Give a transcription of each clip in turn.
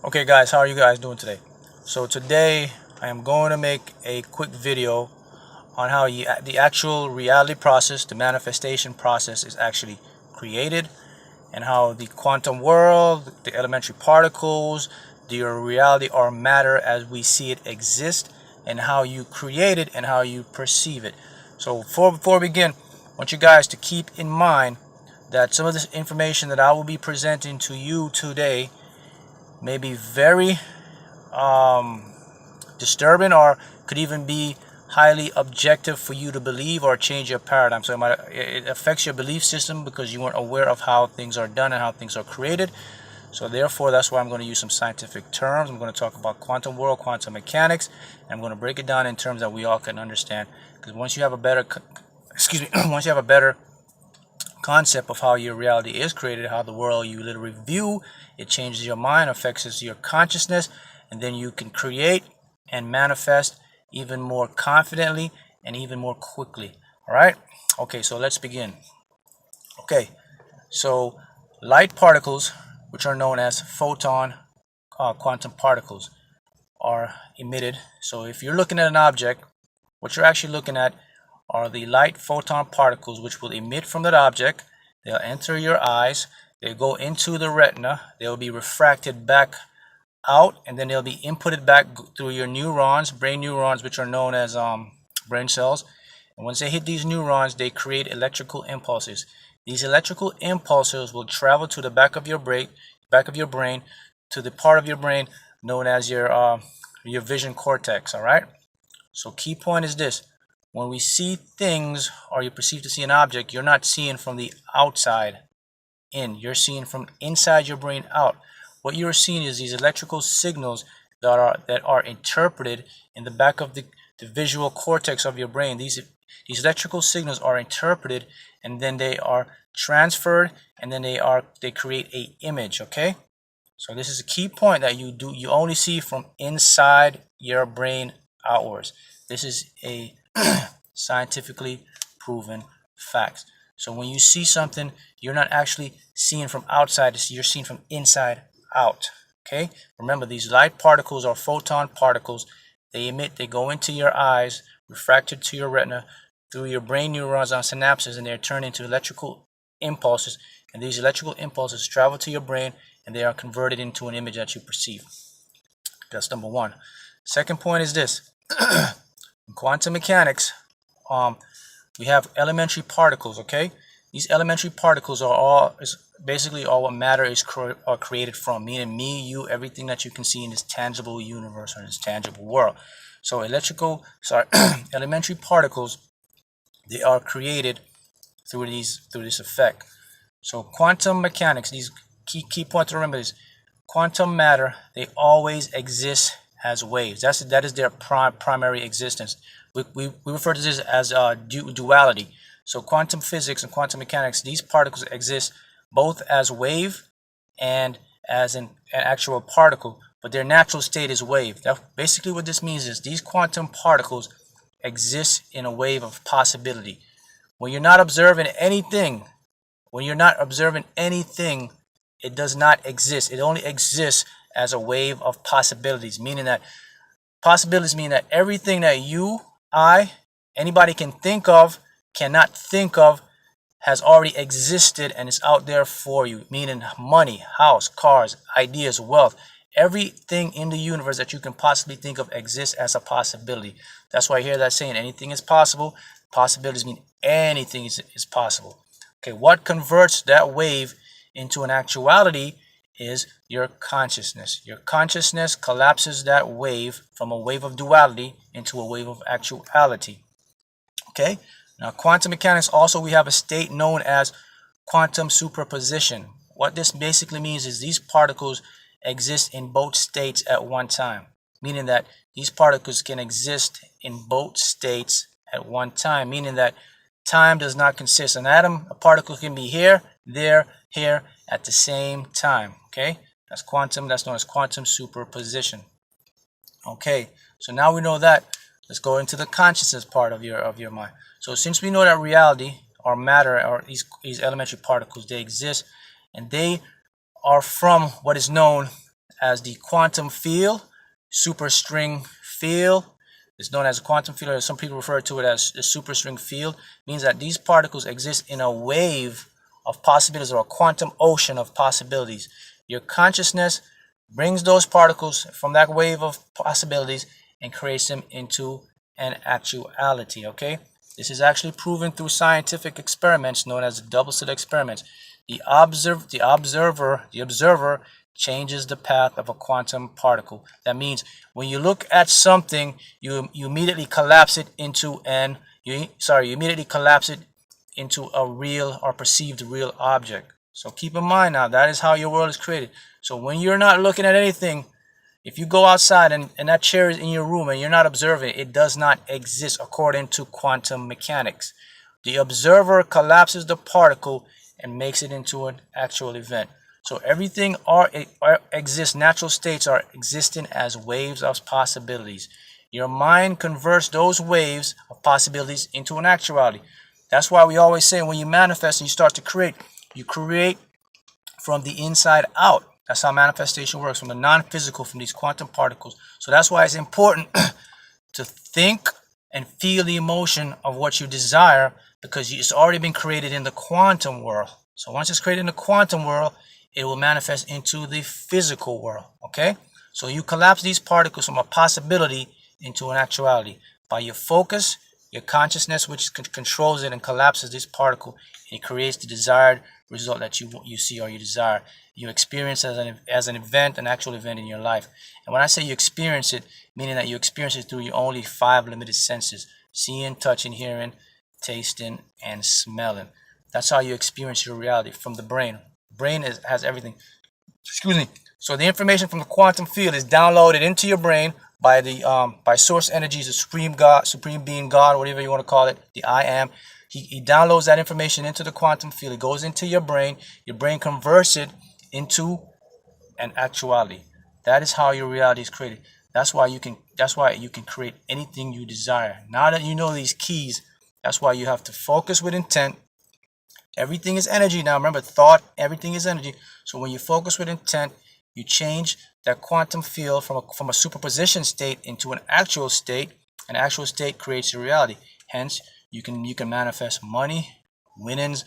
Okay guys, how are you guys doing today? So today I am going to make a quick video on how the actual reality process, the manifestation process, is actually created, and how the quantum world, the elementary particles, the reality or matter as we see it exist, and how you create it and how you perceive it. So before we begin, I want you guys to keep in mind that some of this information that I will be presenting to you today may be very disturbing, or could even be highly objective for you to believe or change your paradigm. So it affects your belief system because you weren't aware of how things are done and how things are created. So therefore, that's why I'm going to use some scientific terms. I'm going to talk about quantum world, quantum mechanics, and I'm going to break it down in terms that we all can understand. Because once you have a better, once you have a better concept of how your reality is created, how the world you literally view, it changes your mind, affects your consciousness, and then you can create and manifest even more confidently and even more quickly. All right, okay, so let's begin. Okay, so light particles, which are known as photon quantum particles, are emitted. So if you're looking at an object, what you're actually looking at are the light photon particles, which will emit from that object. They'll enter your eyes, they go into the retina, they'll be refracted back out, and then they'll be inputted back through your neurons, brain neurons, which are known as brain cells. And once they hit these neurons, they create electrical impulses. These electrical impulses will travel to the back of your brain, to the part of your brain known as your vision cortex. All right, so key point is this: when we see things, or you perceive to see an object, you're not seeing from the outside in, you're seeing from inside your brain out. What you're seeing is these electrical signals that are interpreted in the back of the visual cortex of your brain. These electrical signals are interpreted, and then they are transferred, and then they create a image. Okay, so this is a key point that you only see from inside your brain outwards. This is a scientifically proven fact. So when you see something, you're not actually seeing from outside, you're seeing from inside out. Okay, remember, these light particles are photon particles. They emit, they go into your eyes, refracted to your retina through your brain neurons on synapses, and they're turned into electrical impulses, and these electrical impulses travel to your brain, and they are converted into an image that you perceive. That's number one. Second point is this: in quantum mechanics, we have elementary particles. Okay, these elementary particles is basically all what matter is created from, meaning me, you, everything that you can see in this tangible universe or in this tangible world. So elementary particles, they are created through this effect. So quantum mechanics, these key points to remember is quantum matter, they always exist as waves. That is their primary existence. We refer to this as duality. So quantum physics and quantum mechanics, these particles exist both as wave and as an actual particle, but their natural state is wave. Basically what this means is these quantum particles exist in a wave of possibility. When you're not observing anything, it does not exist. It only exists as a wave of possibilities, meaning that everything that anybody cannot think of, has already existed and is out there for you, meaning money, house, cars, ideas, wealth. Everything in the universe that you can possibly think of exists as a possibility. That's why I hear that saying, anything is possible. Possibilities mean anything is possible. Okay, what converts that wave into an actuality is your consciousness. Your consciousness collapses that wave from a wave of duality into a wave of actuality. Okay, now quantum mechanics also, we have a state known as quantum superposition. What this basically means is these particles exist in both states at one time, meaning that these particles can exist in both states at one time, meaning that time does not consist. A particle can be here, there, here at the same time. Okay, that's known as quantum superposition. Okay, so now we know that. Let's go into the consciousness part of your mind. So since we know that reality or matter, or these elementary particles, they exist, and they are from what is known as the quantum field, superstring field. It's known as a quantum field, or some people refer to it as a superstring field. It means that these particles exist in a wave of possibilities, or a quantum ocean of possibilities. Your consciousness brings those particles from that wave of possibilities and creates them into an actuality. Okay, this is actually proven through scientific experiments known as the double-slit experiments. The observer changes the path of a quantum particle. That means when you look at something, you immediately collapse it into a real or perceived real object. So keep in mind now, that is how your world is created. So when you're not looking at anything, if you go outside and that chair is in your room and you're not observing, it does not exist according to quantum mechanics. The observer collapses the particle and makes it into an actual event. So everything exists, natural states are existing as waves of possibilities. Your mind converts those waves of possibilities into an actuality. That's why we always say when you manifest and you start to create, you create from the inside out. That's how manifestation works, from the non-physical, from these quantum particles. So that's why it's important to think and feel the emotion of what you desire, because it's already been created in the quantum world. So once it's created in the quantum world, it will manifest into the physical world. Okay? So you collapse these particles from a possibility into an actuality by your focus, your consciousness, which controls it and collapses this particle, and it creates the desired result that you see or you desire. You experience as an event, an actual event in your life. And when I say you experience it, meaning that you experience it through your only 5 limited senses: seeing, touching, hearing, tasting, and smelling. That's how you experience your reality from the brain. Brain has everything. Excuse me. So the information from the quantum field is downloaded into your brain by the by source energies, the supreme God, supreme being, God, whatever you want to call it, the I am. He downloads that information into the quantum field. It goes into your brain. Your brain converts it into an actuality. That is how your reality is created. That's why you can create anything you desire. Now that you know these keys, that's why you have to focus with intent. Everything is energy now. Remember, thought, everything is energy. So when you focus with intent, you change that quantum field from a superposition state into an actual state. An actual state creates your reality. Hence, you can manifest money, winnings,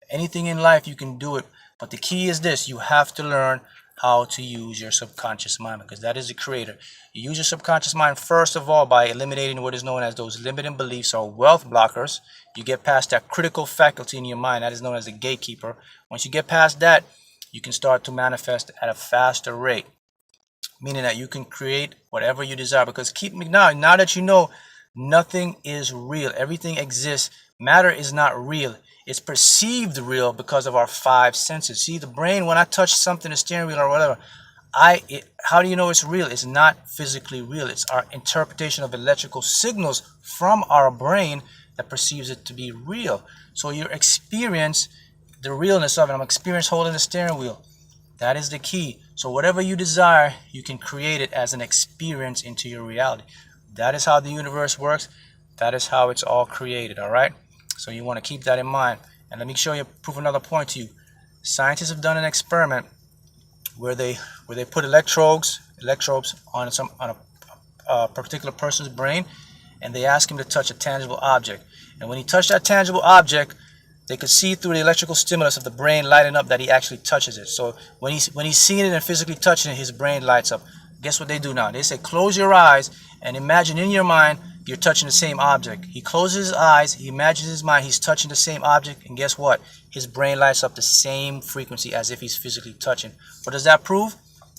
anything in life. You can do it. But the key is this: you have to learn how to use your subconscious mind, because that is the creator. You use your subconscious mind first of all by eliminating what is known as those limiting beliefs or wealth blockers. You get past that critical faculty in your mind that is known as the gatekeeper. Once you get past that, you can start to manifest at a faster rate, meaning that you can create whatever you desire. Because now that you know nothing is real, everything exists. Matter is not real. It's perceived real because of our 5 senses. See, the brain, when I touch something, a steering wheel or whatever, how do you know it's real? It's not physically real. It's our interpretation of electrical signals from our brain that perceives it to be real. So you experience the realness of it. I'm experiencing holding the steering wheel. That is the key. So whatever you desire, you can create it as an experience into your reality. That is how the universe works. That is how it's all created. All right. So you want to keep that in mind. And let me prove another point to you. Scientists have done an experiment where they put electrodes on a particular person's brain, and they ask him to touch a tangible object. And when he touched that tangible object, they could see through the electrical stimulus of the brain lighting up that he actually touches it. So when he's seeing it and physically touching it, his brain lights up. Guess what they do now? They say, close your eyes and imagine in your mind you're touching the same object. He closes his eyes, he imagines in his mind he's touching the same object, and guess what? His brain lights up the same frequency as if he's physically touching. What does that prove?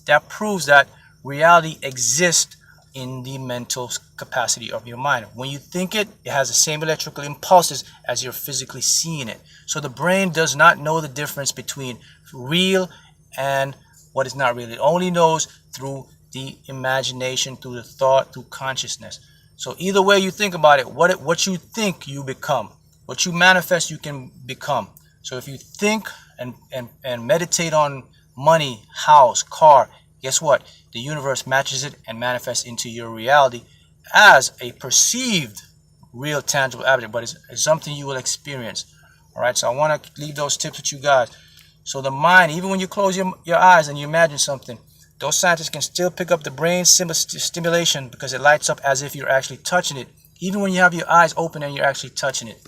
That proves that reality exists in the mental capacity of your mind. When you think it, it has the same electrical impulses as you're physically seeing it. So the brain does not know the difference between real and what is not real. It only knows through the imagination, through the thought, through consciousness. So either way you think about it, what you think, you become. What you manifest, you can become. So if you think and meditate on money, house, car, guess what? The universe matches it and manifests into your reality as a perceived real tangible object, but it's something you will experience. All right, so I want to leave those tips with you guys. So the mind, even when you close your eyes and you imagine something, those scientists can still pick up the brain stimulation because it lights up as if you're actually touching it, even when you have your eyes open and you're actually touching it.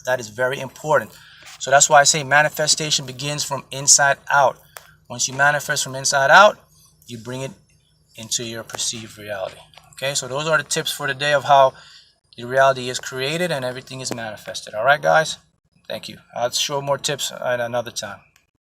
That is very important. So that's why I say manifestation begins from inside out. Once you manifest from inside out, you bring it into your perceived reality. Okay, so those are the tips for the day of how your reality is created and everything is manifested. All right, guys? Thank you. I'll show more tips at another time.